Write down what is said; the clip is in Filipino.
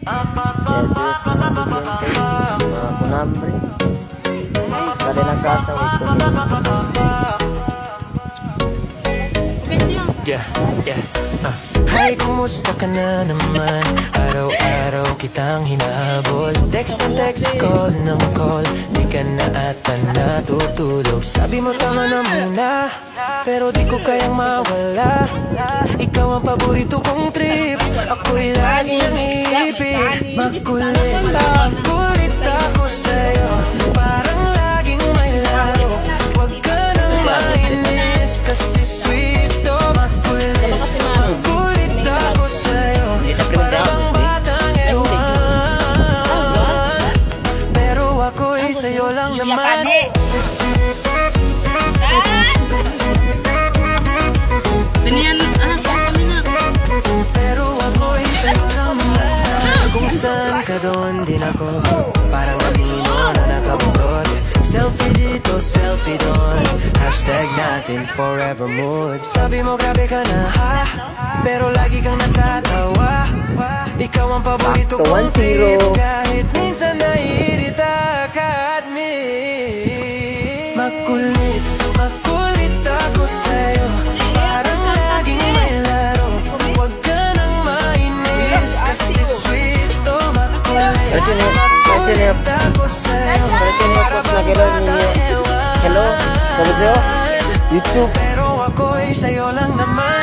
Yes, mga biglankers, mga kunambre. Sa rin ang kasawit ko Yeah, yeah, Hi, kumusta ka na naman? Araw-araw kitang hinahabol. Text na text, call ng call. Di ka na ata natutulog. Sabi mo tama na muna, pero di ko kayang mawala. Ikaw ang paborito kong trip, ako'y lagi nang iipit. Makulit, makulit ako sa'yo, parang laging may laro. Huwag ka nang mainis, kasi sweet to. Makulit, makulit ako sa'yo, parang batang ewan. Pero ako'y sa'yo lang naman. Pero ako'y sa'yo lang naman. Kung saan ka doon din ako, parang anino na nakabutot. Selfie dito, selfie doon, hashtag natin forever mood. Sabi mo grabe ka na ha, pero lagi kang natatawa. Ikaw ang paborito kong trip, kahit minsan naiirita ka at me. Makulit, makulit ako sa'yo, parang laging may laro. Huwag ka nang mainis, kasi sweet to. Makulit, makulit ako sa'yo, para bang batang ewan. Hello, sabi sa'yo, YouTube. Pero ako'y sa'yo lang naman.